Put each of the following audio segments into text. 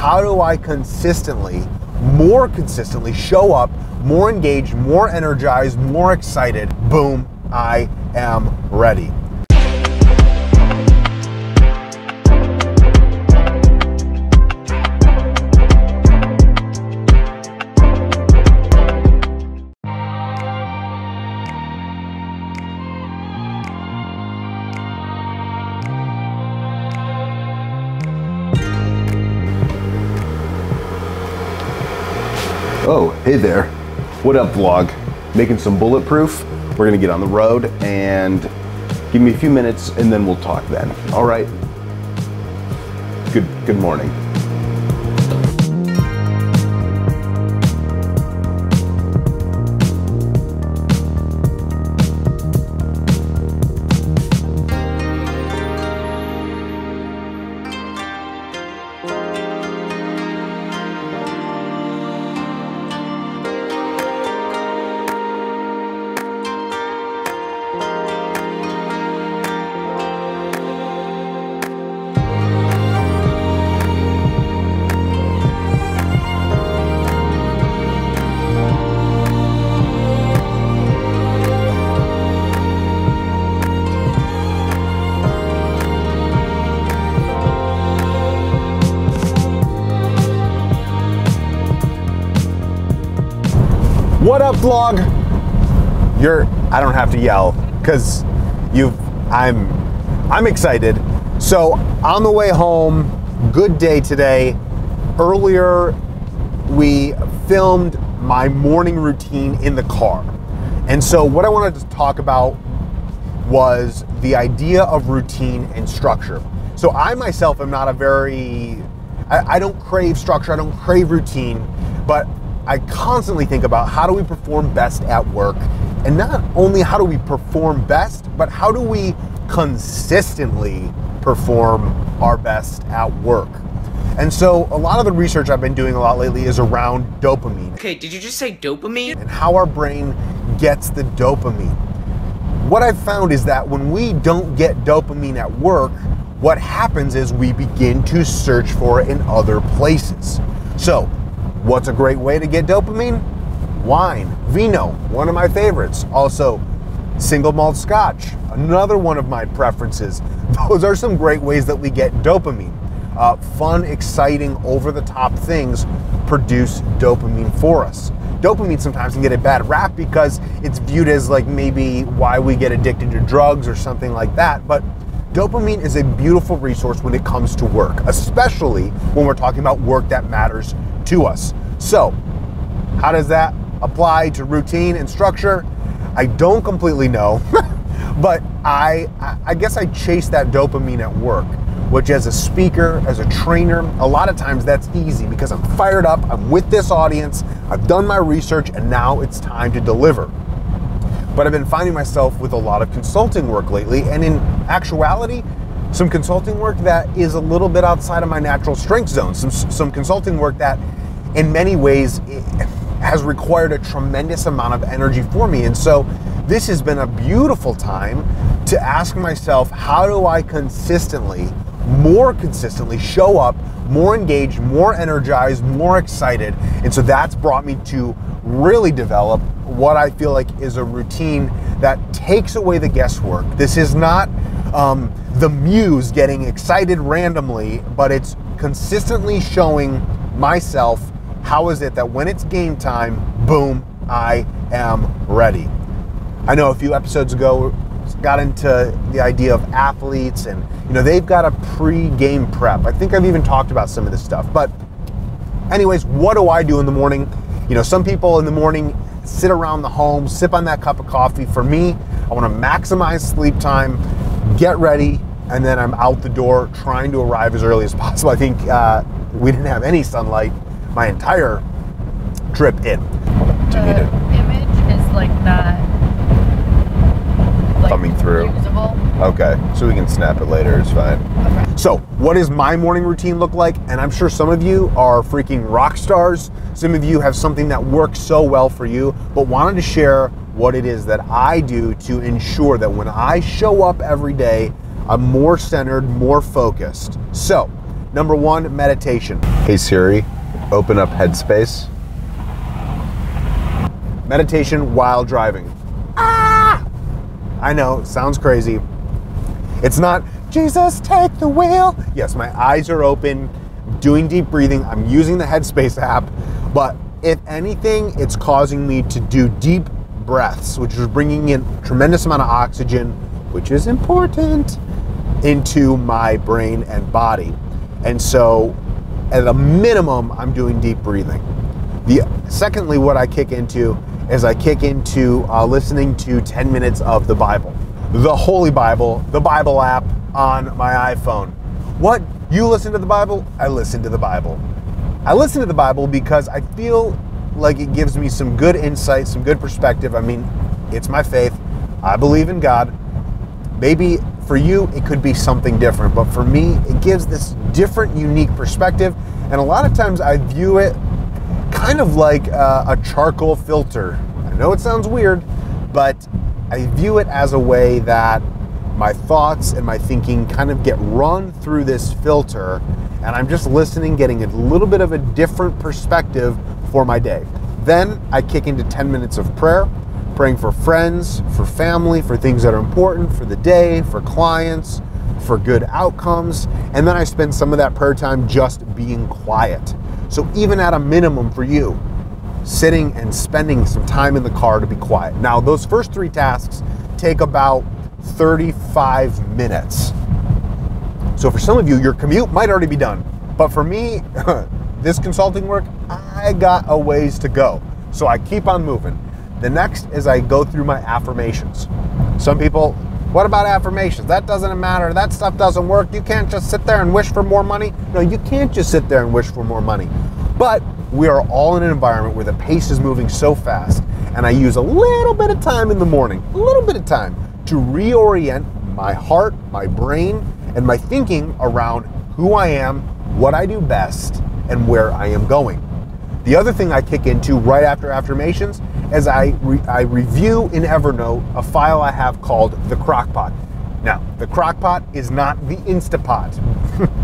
how do I more consistently show up, more engaged, more energized, more excited. Boom, I am ready. Oh, hey there. What up, vlog? Making some bulletproof. We're gonna get on the road and give me a few minutes and then we'll talk then. All right. Good morning. What up, vlog? I don't have to yell because I'm excited. So on the way home, good day today. Earlier, we filmed my morning routine in the car. And so what I wanted to talk about was the idea of routine and structure. So I myself am not I don't crave structure, I don't crave routine, but I constantly think about how do we perform best at work, and not only how do we perform best, but how do we consistently perform our best at work. And so a lot of the research I've been doing a lot lately is around dopamine. Okay, did you just say dopamine? And how our brain gets the dopamine. What I've found is that when we don't get dopamine at work, what happens is we begin to search for it in other places. So, what's a great way to get dopamine? Wine, vino, one of my favorites. Also, single malt scotch, another one of my preferences. Those are some great ways that we get dopamine. Fun, exciting, over-the-top things produce dopamine for us. Dopamine sometimes can get a bad rap because it's viewed as like maybe why we get addicted to drugs or something like that, but dopamine is a beautiful resource when it comes to work, especially when we're talking about work that matters to us. So, how does that apply to routine and structure? I don't completely know, but I guess I chase that dopamine at work, which as a speaker, as a trainer, a lot of times that's easy because I'm fired up, I'm with this audience, I've done my research, and now it's time to deliver. But I've been finding myself with a lot of consulting work lately, and in actuality, some consulting work that is a little bit outside of my natural strength zone, some consulting work that in many ways has required a tremendous amount of energy for me. And so this has been a beautiful time to ask myself, how do I more consistently show up, more engaged, more energized, more excited? And so that's brought me to really develop what I feel like is a routine that takes away the guesswork. This is not the muse getting excited randomly, but it's consistently showing myself how is it that when it's game time, boom, I am ready. I know a few episodes ago got into the idea of athletes, and they've got a pre-game prep. I think I've even talked about some of this stuff. But anyways, what do I do in the morning? Some people in the morning sit around the home, sip on that cup of coffee. For me, I want to maximize sleep time, get ready, and then I'm out the door trying to arrive as early as possible. I think we didn't have any sunlight my entire trip in. The image is like not coming through. Usable. Okay, so we can snap it later, it's fine. Okay. So, what does my morning routine look like? And I'm sure some of you are freaking rock stars. Some of you have something that works so well for you, but wanted to share what it is that I do to ensure that when I show up every day, I'm more centered, more focused. So, Number one, meditation. Hey Siri, open up Headspace. Meditation while driving. Ah! I know, sounds crazy. It's not, Jesus, take the wheel. Yes, my eyes are open, doing deep breathing. I'm using the Headspace app, but if anything, it's causing me to do deep breaths, which is bringing in a tremendous amount of oxygen, which is important, into my brain and body. And so, at a minimum, I'm doing deep breathing. Secondly, what I kick into is I kick into listening to 10 minutes of the Bible. The Holy Bible, the Bible app on my iPhone. What? You listen to the Bible? I listen to the Bible. I listen to the Bible because I feel like it gives me some good insight, some good perspective. I mean, it's my faith. I believe in God. Maybe for you, it could be something different, but for me, it gives this different, unique perspective. And a lot of times I view it kind of like a charcoal filter. I know it sounds weird, but I view it as a way that my thoughts and my thinking kind of get run through this filter, and I'm just listening, getting a little bit of a different perspective for my day. Then I kick into 10 minutes of prayer, praying for friends, for family, for things that are important for the day, for clients, for good outcomes. And then I spend some of that prayer time just being quiet. So even at a minimum for you, sitting and spending some time in the car to be quiet. Now, those first three tasks take about 35 minutes. So for some of you, your commute might already be done. But for me, this consulting work, I got a ways to go. So I keep on moving. The next is I go through my affirmations. Some people, what about affirmations? That doesn't matter. That stuff doesn't work. You can't just sit there and wish for more money. No, you can't just sit there and wish for more money. But we are all in an environment where the pace is moving so fast, and I use a little bit of time in the morning, a little bit of time to reorient my heart, my brain, and my thinking around who I am, what I do best, and where I am going. The other thing I kick into right after affirmations is I review in Evernote a file I have called the Crockpot. Now, the Crockpot is not the Instapot.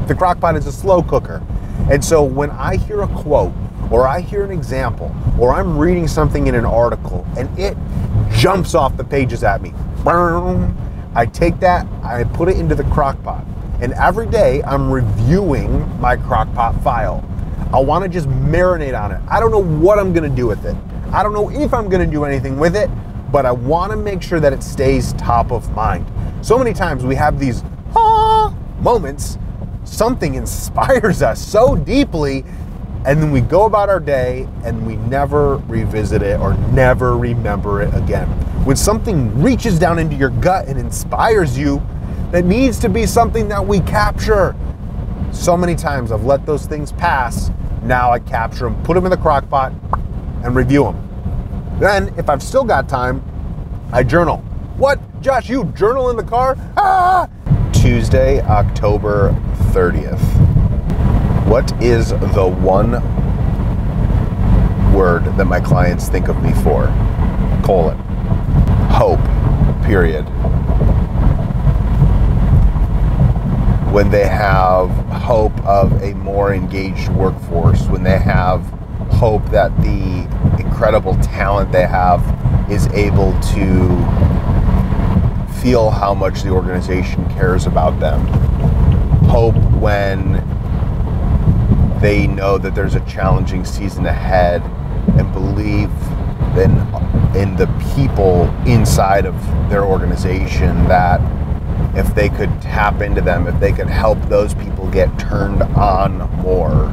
The Crockpot is a slow cooker. And so when I hear a quote, or I hear an example, or I'm reading something in an article, and it jumps off the pages at me, I take that, I put it into the Crockpot. And every day I'm reviewing my Crockpot file. I want to just marinate on it. I don't know what I'm going to do with it. I don't know if I'm going to do anything with it, but I want to make sure that it stays top of mind. So many times we have these moments, something inspires us so deeply, and then we go about our day and we never revisit it or never remember it again. When something reaches down into your gut and inspires you, that needs to be something that we capture. So many times I've let those things pass. Now I capture them, put them in the Crockpot, and review them. Then, if I've still got time, I journal. What? Josh, you journal in the car? Tuesday, October 30th. What is the one word that my clients think of me for? : hope, period. When they have hope of a more engaged workforce, when they have hope that the incredible talent they have is able to feel how much the organization cares about them. Hope when they know that there's a challenging season ahead, and believe in the people inside of their organization, that if they could tap into them, if they could help those people get turned on more.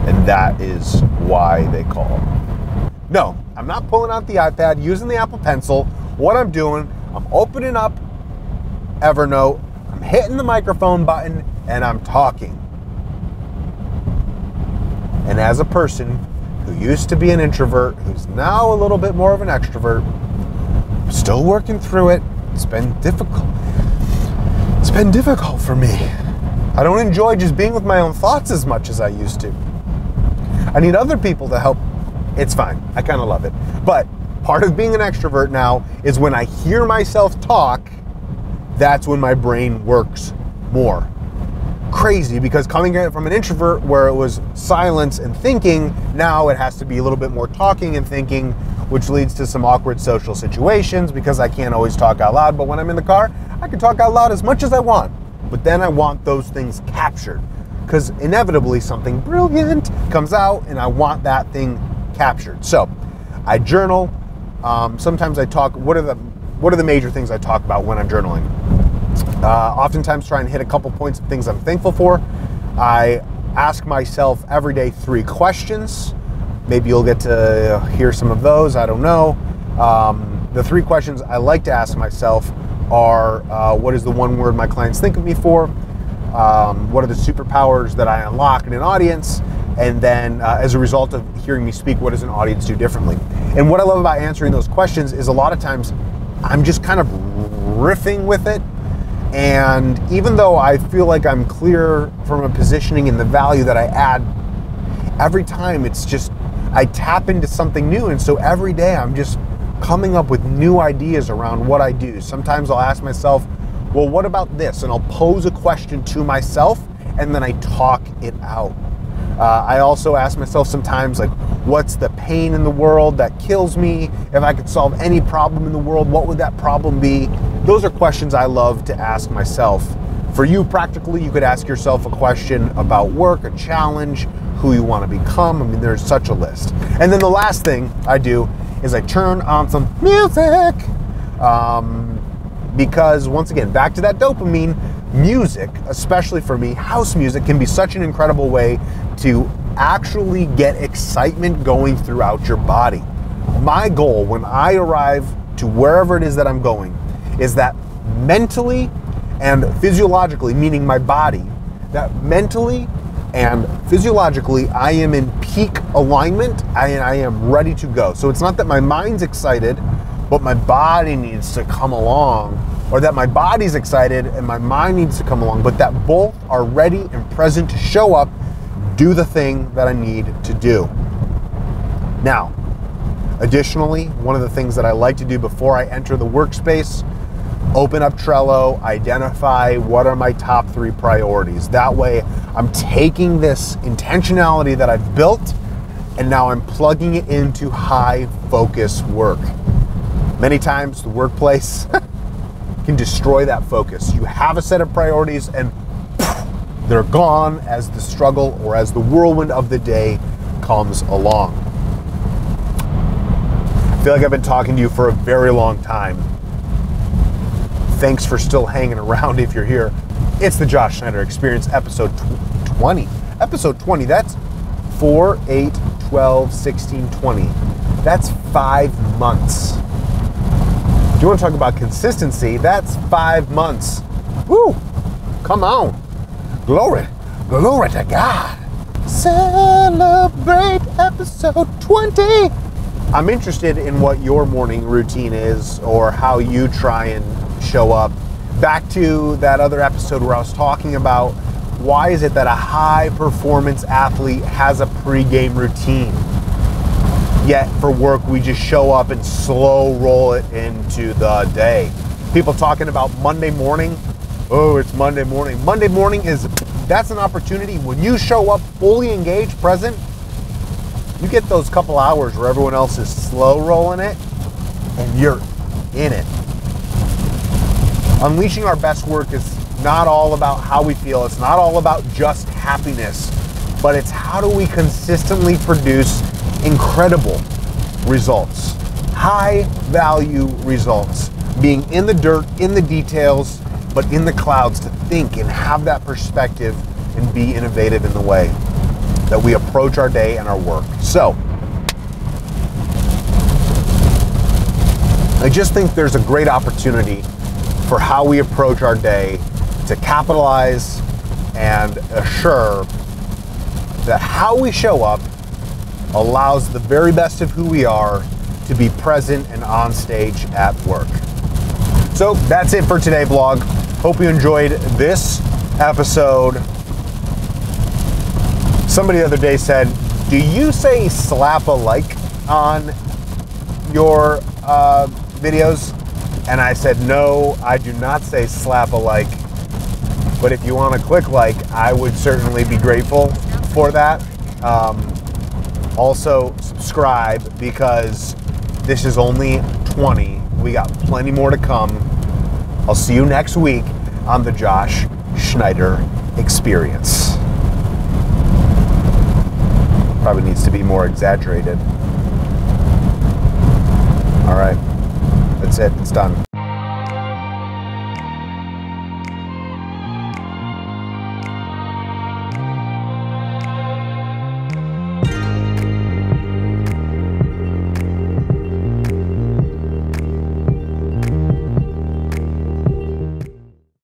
And that is why they call. No, I'm not pulling out the iPad, using the Apple Pencil. What I'm doing, I'm opening up Evernote, I'm hitting the microphone button, and I'm talking. And as a person who used to be an introvert, who's now a little bit more of an extrovert, I'm still working through it. It's been difficult. It's been difficult for me. I don't enjoy just being with my own thoughts as much as I used to. I need other people to help. It's fine. I kind of love it. But part of being an extrovert now is when I hear myself talk, that's when my brain works more. crazy, because coming from an introvert where it was silence and thinking, now it has to be a little bit more talking and thinking, which leads to some awkward social situations because I can't always talk out loud. But when I'm in the car, I can talk out loud as much as I want. But then I want those things captured, because inevitably something brilliant comes out and I want that thing captured. So I journal. Sometimes I talk, what are the major things I talk about when I'm journaling? Oftentimes try and hit a couple points of things I'm thankful for. I ask myself every day 3 questions. Maybe you'll get to hear some of those, I don't know. The 3 questions I like to ask myself are, what is the one word my clients think of me for? What are the superpowers that I unlock in an audience? And then as a result of hearing me speak, what does an audience do differently? And what I love about answering those questions is a lot of times I'm just kind of riffing with it. And even though I feel like I'm clear from a positioning and the value that I add, every time it's just, I tap into something new. And so every day I'm just coming up with new ideas around what I do. Sometimes I'll ask myself, well, what about this? And I'll pose a question to myself and then I talk it out. I also ask myself sometimes, like, what's the pain in the world that kills me? If I could solve any problem in the world, what would that problem be? Those are questions I love to ask myself. For you, practically, you could ask yourself a question about work, a challenge, who you want to become. I mean, there's such a list. And then the last thing I do is I turn on some music. Because once again, back to that dopamine, music, especially for me, house music can be such an incredible way to actually get excitement going throughout your body. My goal when I arrive to wherever it is that I'm going is that mentally and physiologically, meaning my body, that mentally and physiologically I am in peak alignment and I am ready to go. So it's not that my mind's excited, but my body needs to come along, or that my body's excited and my mind needs to come along, but that both are ready and present to show up, do the thing that I need to do. Now, additionally, one of the things that I like to do before I enter the workspace, open up Trello, identify what are my top 3 priorities. That way, I'm taking this intentionality that I've built and now I'm plugging it into high focus work. Many times the workplace can destroy that focus. You have a set of priorities and they're gone as the struggle or as the whirlwind of the day comes along. I feel like I've been talking to you for a very long time. Thanks for still hanging around if you're here. It's the Josh Schneider Experience, episode 20. Episode 20, that's 4, 8, 12, 16, 20. That's 5 months. If you want to talk about consistency, that's 5 months. Woo! Come on. Glory. Glory to God. Celebrate episode 20. I'm interested in what your morning routine is or how you try and show up. Back to that other episode where I was talking about why is it that a high performance athlete has a pregame routine? Yet for work, we just show up and slow roll it into the day. People talking about Monday morning. Oh, it's Monday morning. Monday morning that's an opportunity when you show up fully engaged, present. You get those couple hours where everyone else is slow rolling it and you're in it. Unleashing our best work is not all about how we feel. It's not all about just happiness, but it's how do we consistently produce incredible results, high value results, being in the dirt, in the details, but in the clouds to think and have that perspective and be innovative in the way that we approach our day and our work. So, I just think there's a great opportunity for how we approach our day to capitalize and assure that how we show up allows the very best of who we are to be present and on stage at work. So that's it for today, vlog. Hope you enjoyed this episode. Somebody the other day said, do you say slap a like on your videos? And I said, no, I do not say slap a like. But if you want to click like, I would certainly be grateful for that. Also, subscribe, because this is only 20. We got plenty more to come. I'll see you next week on the Josh Schneider Experience. Probably needs to be more exaggerated. All right, that's it. It's done.